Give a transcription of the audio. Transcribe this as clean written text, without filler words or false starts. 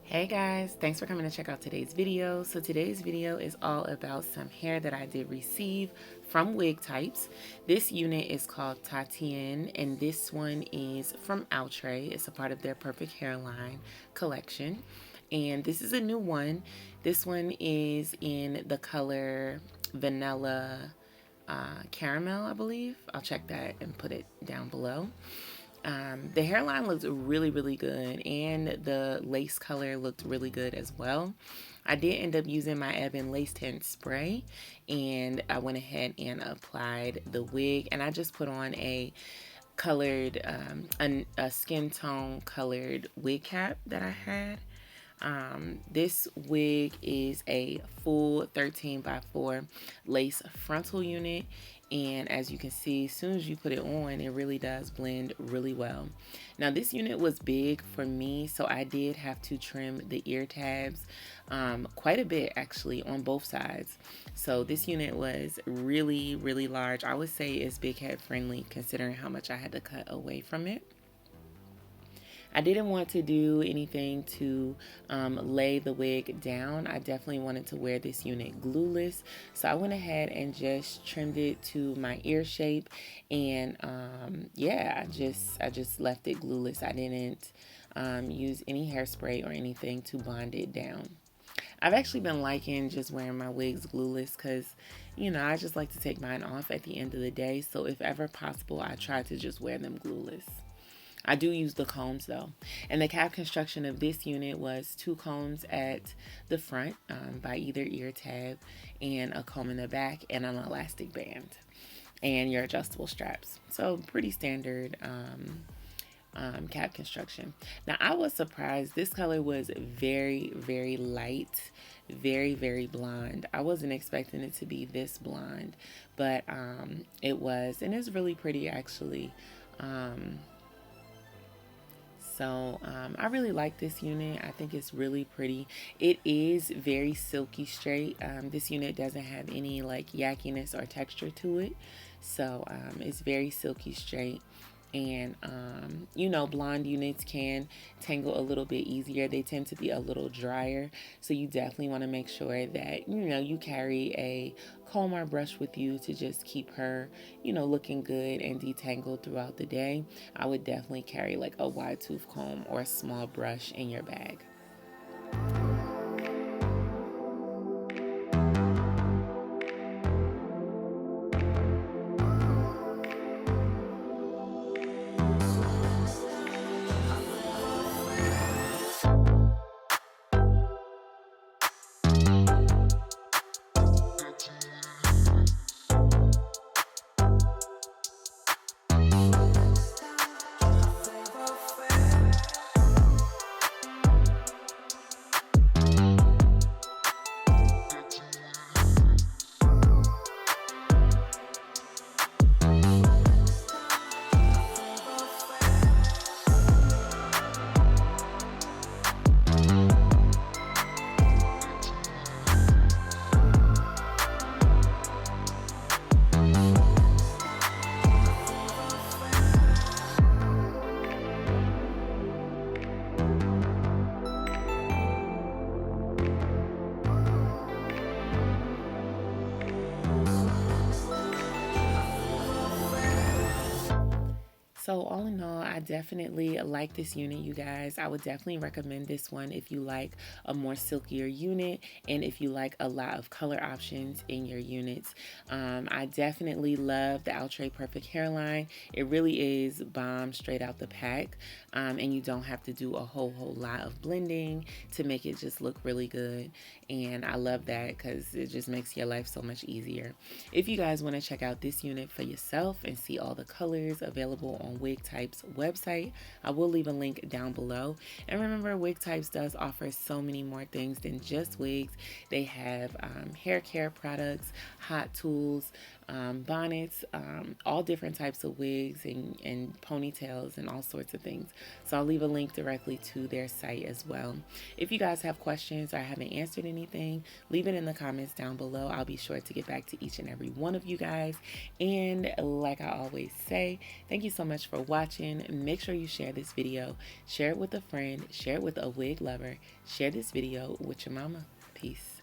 Hey guys, thanks for coming to check out today's video. So today's video is all about some hair that I did receive from Wigtypes. This unit is called Tatienne and this one is from Outre. It's a part of their Perfect Hairline collection. And this is a new one. This one is in the color Vanilla Caramel, I believe. I'll check that and put it down below. The hairline looks really, really good, and the lace color looked really good as well. I did end up using my Ebin Lace Tint Spray, and I went ahead and applied the wig, and I just put on a colored, a skin tone colored wig cap that I had. This wig is a full 13 by 4 lace frontal unit, and as you can see, as soon as you put it on, it really does blend really well. Now this unit was big for me, so I did have to trim the ear tabs quite a bit actually on both sides. So this unit was really, really large. I would say it's big head friendly considering how much I had to cut away from it. I didn't want to do anything to lay the wig down. I definitely wanted to wear this unit glueless. So I went ahead and just trimmed it to my ear shape. And yeah, I just left it glueless. I didn't use any hairspray or anything to bond it down. I've actually been liking just wearing my wigs glueless because, you know, I just like to take mine off at the end of the day. So if ever possible, I try to just wear them glueless. I do use the combs though. And the cap construction of this unit was 2 combs at the front by either ear tab, and a comb in the back, and an elastic band, and your adjustable straps. So pretty standard cap construction. Now I was surprised. This color was very, very light, very, very blonde. I wasn't expecting it to be this blonde, but it was, and it's really pretty actually. So I really like this unit. I think it's really pretty. It is very silky straight. This unit doesn't have any like yuckiness or texture to it. So it's very silky straight. And you know, blonde units can tangle a little bit easier. They tend to be a little drier, so you definitely want to make sure that, you know, you carry a comb or brush with you to just keep her, you know, looking good and detangled throughout the day. I would definitely carry like a wide tooth comb or a small brush in your bag. So all in all, I definitely like this unit, you guys. I would definitely recommend this one if you like a more silkier unit and if you like a lot of color options in your units. I definitely love the Outre Perfect Hairline. It really is bomb straight out the pack, and you don't have to do a whole lot of blending to make it just look really good. And I love that because it just makes your life so much easier. If you guys want to check out this unit for yourself and see all the colors available on Wigtypes website, I will leave a link down below. And remember, Wigtypes does offer so many more things than just wigs. They have hair care products, hot tools, bonnets, all different types of wigs and ponytails and all sorts of things. So I'll leave a link directly to their site as well. If you guys have questions or haven't answered anything, leave it in the comments down below. I'll be sure to get back to each and every one of you guys. And like I always say, thank you so much for watching. Make sure you share this video, share it with a friend, share it with a wig lover, share this video with your mama. Peace.